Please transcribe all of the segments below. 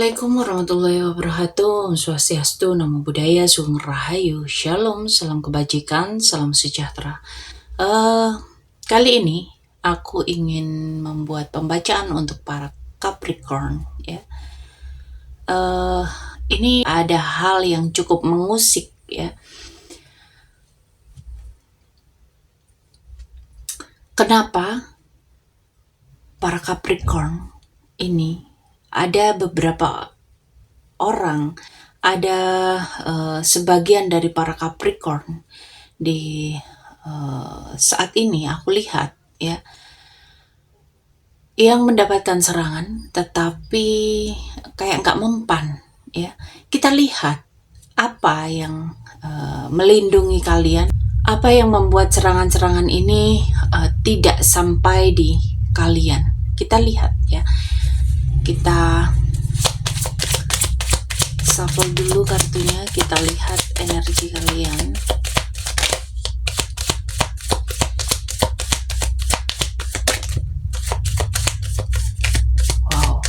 Assalamualaikum warahmatullahi wabarakatuh. Om Swastiastu, Namo Buddhaya, Sugeng Rahayu, Shalom, salam kebajikan, salam sejahtera. Kali ini aku ingin membuat pembacaan untuk para Capricorn, ya. Ini ada hal yang cukup mengusik, ya. Kenapa para Capricorn ini ada beberapa orang, ada sebagian dari para Capricorn di saat ini aku lihat, ya, yang mendapatkan serangan tetapi kayak nggak mempan, ya. Kita lihat apa yang melindungi kalian, apa yang membuat serangan-serangan ini tidak sampai di kalian. Kita lihat, ya. Kita shuffle dulu kartunya, kita lihat energi kalian. Wow.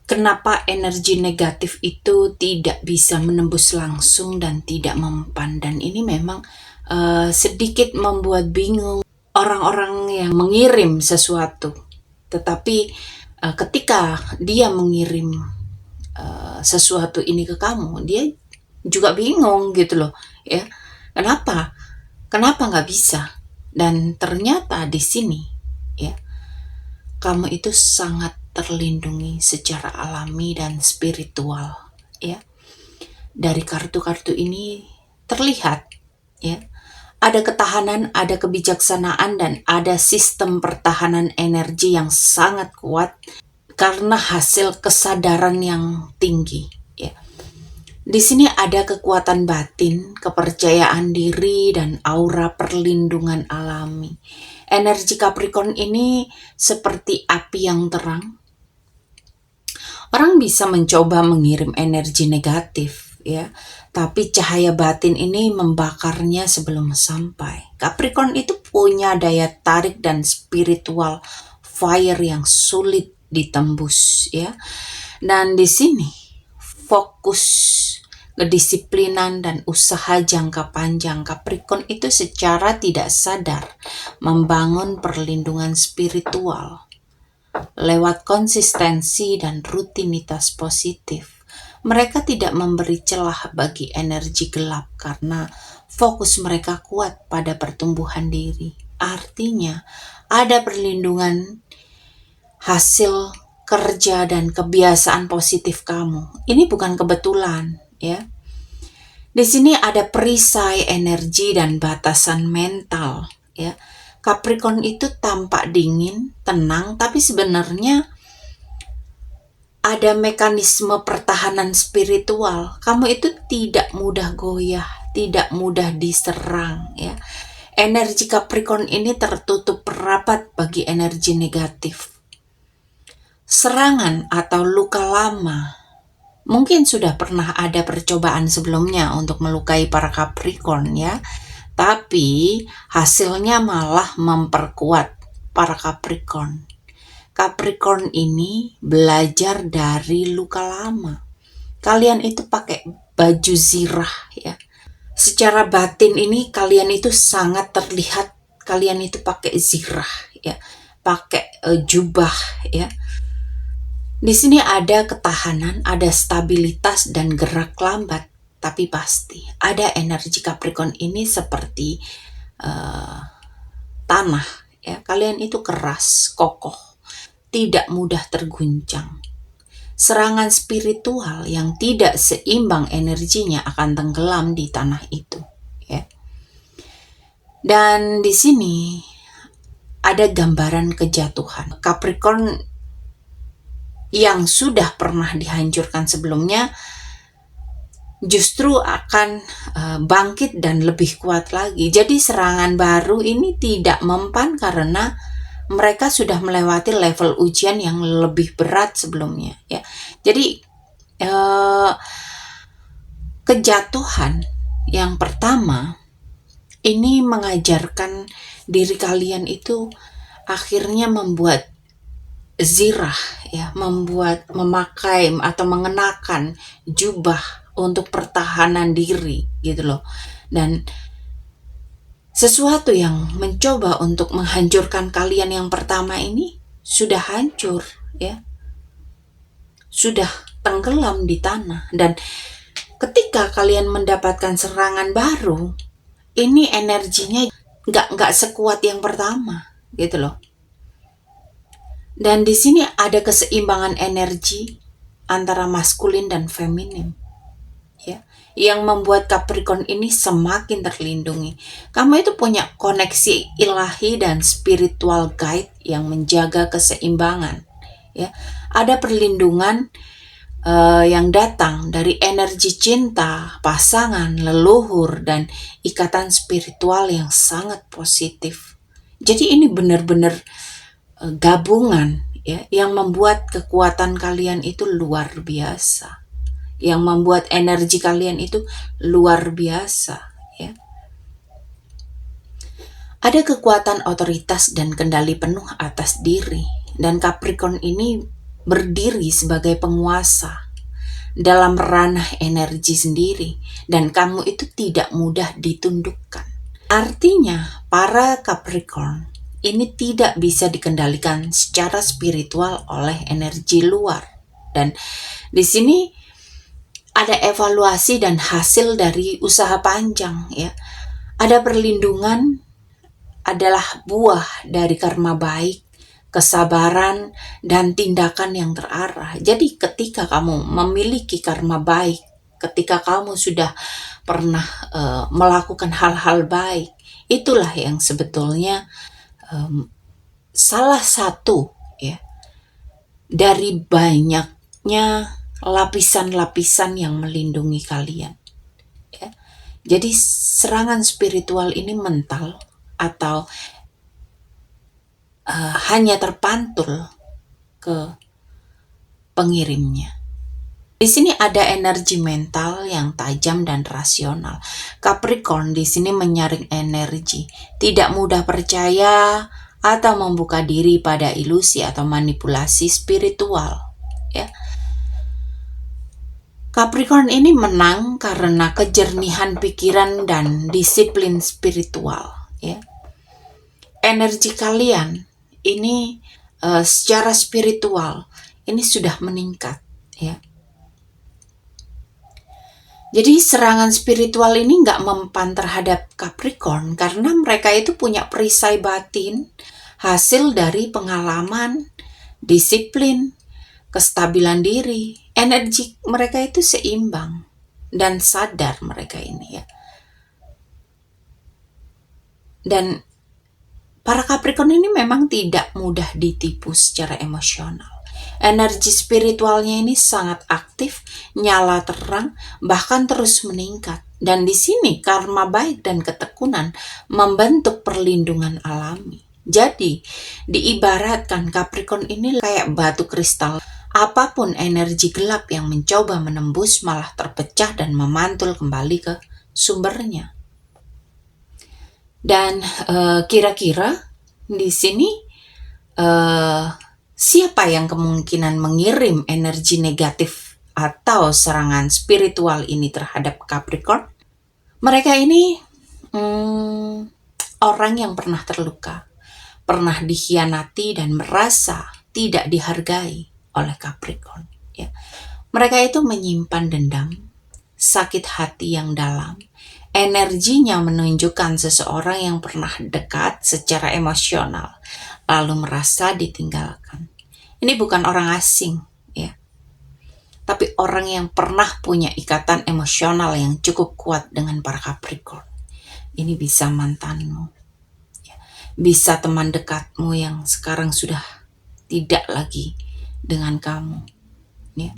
Kenapa energi negatif itu tidak bisa menembus langsung dan tidak mempan, dan ini memang sedikit membuat bingung orang-orang yang mengirim sesuatu. Tetapi ketika dia mengirim sesuatu ini ke kamu, dia juga bingung gitu loh, ya. Kenapa nggak bisa? Dan ternyata di sini, ya, kamu itu sangat terlindungi secara alami dan spiritual, ya. Dari kartu-kartu ini terlihat, ya, ada ketahanan, ada kebijaksanaan, dan ada sistem pertahanan energi yang sangat kuat karena hasil kesadaran yang tinggi, ya. Di sini ada kekuatan batin, kepercayaan diri, dan aura perlindungan alami. Energi Capricorn ini seperti api yang terang. Orang bisa mencoba mengirim energi negatif, ya, tapi cahaya batin ini membakarnya sebelum sampai. Capricorn itu punya daya tarik dan spiritual fire yang sulit ditembus, ya. Dan di sini fokus, kedisiplinan, dan usaha jangka panjang Capricorn itu secara tidak sadar membangun perlindungan spiritual lewat konsistensi dan rutinitas positif. Mereka tidak memberi celah bagi energi gelap karena fokus mereka kuat pada pertumbuhan diri. Artinya, ada perlindungan hasil kerja dan kebiasaan positif kamu. Ini bukan kebetulan, ya. Di sini ada perisai energi dan batasan mental, ya. Capricorn itu tampak dingin, tenang, tapi sebenarnya ada mekanisme pertahanan spiritual. Kamu itu tidak mudah goyah, tidak mudah diserang, ya. Energi Capricorn ini tertutup rapat bagi energi negatif. Serangan atau luka lama. Mungkin sudah pernah ada percobaan sebelumnya untuk melukai para Capricorn, ya. Tapi hasilnya malah memperkuat para Capricorn. Capricorn ini belajar dari luka lama. Kalian itu pakai baju zirah, ya. Secara batin ini kalian itu sangat terlihat, kalian itu pakai zirah, ya. Pakai jubah, ya. Di sini ada ketahanan, ada stabilitas, dan gerak lambat. Tapi pasti ada energi Capricorn ini seperti tanah, ya. Kalian itu keras, kokoh, tidak mudah terguncang. Serangan spiritual yang tidak seimbang energinya akan tenggelam di tanah itu, ya. Dan di sini ada gambaran kejatuhan. Capricorn yang sudah pernah dihancurkan sebelumnya justru akan bangkit dan lebih kuat lagi. Jadi serangan baru ini tidak mempan karena mereka sudah melewati level ujian yang lebih berat sebelumnya, ya. Jadi kejatuhan yang pertama ini mengajarkan diri kalian itu akhirnya membuat zirah, ya, memakai atau mengenakan jubah untuk pertahanan diri gitu loh. Dan sesuatu yang mencoba untuk menghancurkan kalian yang pertama ini sudah hancur, ya, sudah tenggelam di tanah. Dan ketika kalian mendapatkan serangan baru, ini energinya nggak sekuat yang pertama gitu loh. Dan di sini ada keseimbangan energi antara maskulin dan feminin, ya, yang membuat Capricorn ini semakin terlindungi. Kamu itu punya koneksi ilahi dan spiritual guide yang menjaga keseimbangan, ya. Ada perlindungan yang datang dari energi cinta, pasangan, leluhur, dan ikatan spiritual yang sangat positif. Jadi ini benar-benar gabungan, ya, yang membuat kekuatan kalian itu luar biasa, yang membuat energi kalian itu luar biasa, ya. Ada kekuatan otoritas dan kendali penuh atas diri, dan Capricorn ini berdiri sebagai penguasa dalam ranah energi sendiri, dan kamu itu tidak mudah ditundukkan. Artinya, para Capricorn ini tidak bisa dikendalikan secara spiritual oleh energi luar. Dan di sini ada evaluasi dan hasil dari usaha panjang, ya. Ada perlindungan adalah buah dari karma baik, kesabaran, dan tindakan yang terarah. Jadi ketika kamu memiliki karma baik, ketika kamu sudah pernah melakukan hal-hal baik, itulah yang sebetulnya salah satu, ya, dari banyaknya lapisan-lapisan yang melindungi kalian, ya. Jadi serangan spiritual ini mental atau hanya terpantul ke pengirimnya. Di sini ada energi mental yang tajam dan rasional. Capricorn di sini menyaring energi, tidak mudah percaya atau membuka diri pada ilusi atau manipulasi spiritual, ya. Capricorn ini menang karena kejernihan pikiran dan disiplin spiritual, ya. Energi kalian ini secara spiritual ini sudah meningkat, ya. Jadi serangan spiritual ini nggak mempan terhadap Capricorn karena mereka itu punya perisai batin hasil dari pengalaman, disiplin, kestabilan diri. Energi mereka itu seimbang dan sadar mereka ini, ya. Dan para Capricorn ini memang tidak mudah ditipu secara emosional. Energi spiritualnya ini sangat aktif, nyala terang, bahkan terus meningkat. Dan di sini karma baik dan ketekunan membentuk perlindungan alami. Jadi, diibaratkan Capricorn ini kayak batu kristal. Apapun energi gelap yang mencoba menembus malah terpecah dan memantul kembali ke sumbernya. Dan kira-kira di sini siapa yang kemungkinan mengirim energi negatif atau serangan spiritual ini terhadap Capricorn? Mereka ini orang yang pernah terluka, pernah dikhianati dan merasa tidak dihargai oleh Capricorn, ya. Mereka itu menyimpan dendam, sakit hati yang dalam. Energinya menunjukkan seseorang yang pernah dekat secara emosional, lalu merasa ditinggalkan. Ini bukan orang asing, ya, tapi orang yang pernah punya ikatan emosional yang cukup kuat dengan para Capricorn. Ini bisa mantanmu, bisa teman dekatmu yang sekarang sudah tidak lagi dengan kamu, ya.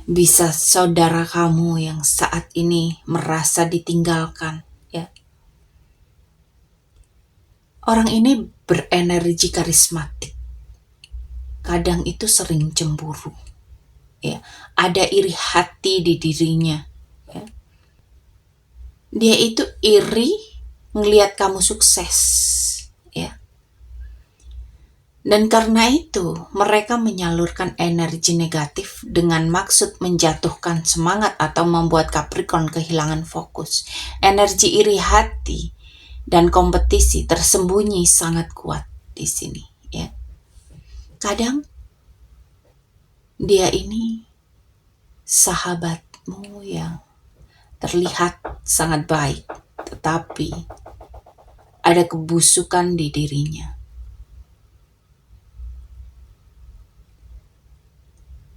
Bisa saudara kamu yang saat ini merasa ditinggalkan, ya. Orang ini berenergi karismatik. Kadang itu sering cemburu, ya. Ada iri hati di dirinya, ya. Dia itu iri ngelihat kamu sukses, ya. Dan karena itu mereka menyalurkan energi negatif dengan maksud menjatuhkan semangat atau membuat Capricorn kehilangan fokus. Energi iri hati dan kompetisi tersembunyi sangat kuat di sini, ya. Kadang dia ini sahabatmu yang terlihat sangat baik, tetapi ada kebusukan di dirinya,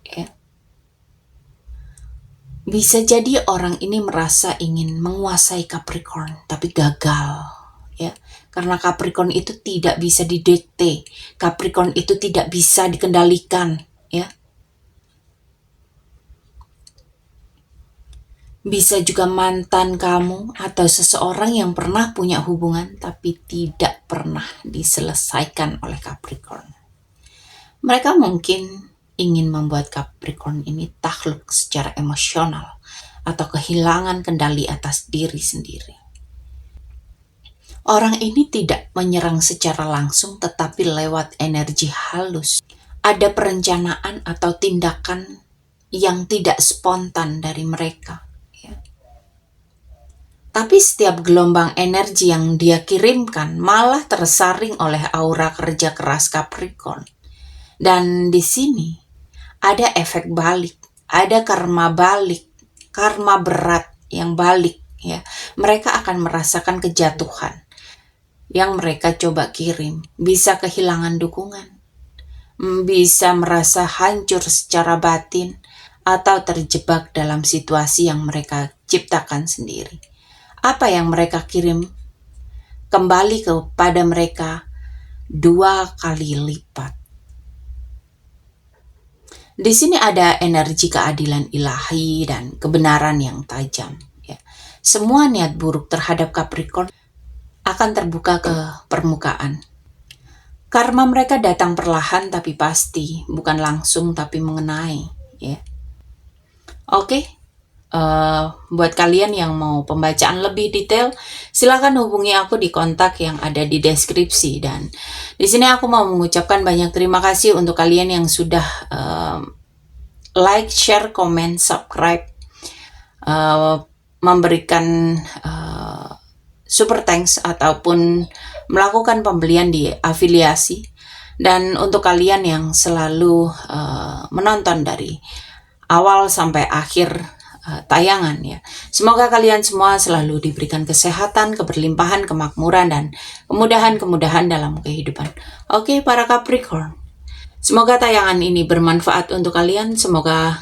ya. Bisa jadi orang ini merasa ingin menguasai Capricorn, tapi gagal, ya. Karena Capricorn itu tidak bisa didikte, Capricorn itu tidak bisa dikendalikan, ya. Bisa juga mantan kamu atau seseorang yang pernah punya hubungan tapi tidak pernah diselesaikan oleh Capricorn. Mereka mungkin ingin membuat Capricorn ini takluk secara emosional atau kehilangan kendali atas diri sendiri. Orang ini tidak menyerang secara langsung tetapi lewat energi halus. Ada perencanaan atau tindakan yang tidak spontan dari mereka. Tapi setiap gelombang energi yang dia kirimkan malah tersaring oleh aura kerja keras Capricorn. Dan di sini ada efek balik, ada karma balik, karma berat yang balik, ya. Mereka akan merasakan kejatuhan yang mereka coba kirim, bisa kehilangan dukungan, bisa merasa hancur secara batin, atau terjebak dalam situasi yang mereka ciptakan sendiri. Apa yang mereka kirim kembali kepada mereka 2 kali lipat. Di sini ada energi keadilan ilahi dan kebenaran yang tajam, ya. Semua niat buruk terhadap Capricorn akan terbuka ke permukaan. Karma mereka datang perlahan tapi pasti, bukan langsung tapi mengenai, ya. Oke. Buat kalian yang mau pembacaan lebih detail, silakan hubungi aku di kontak yang ada di deskripsi. Dan di sini aku mau mengucapkan banyak terima kasih untuk kalian yang sudah like, share, comment, subscribe, memberikan super thanks ataupun melakukan pembelian di afiliasi. Dan untuk kalian yang selalu menonton dari awal sampai akhir tayangan, ya. Semoga kalian semua selalu diberikan kesehatan, keberlimpahan, kemakmuran, dan kemudahan-kemudahan dalam kehidupan. Oke, para Capricorn. Semoga tayangan ini bermanfaat untuk kalian. Semoga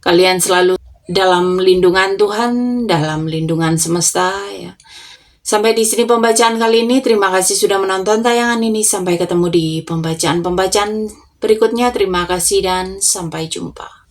kalian selalu dalam lindungan Tuhan, dalam lindungan semesta, ya. Sampai di sini pembacaan kali ini. Terima kasih sudah menonton tayangan ini. Sampai ketemu di pembacaan-pembacaan berikutnya. Terima kasih dan sampai jumpa.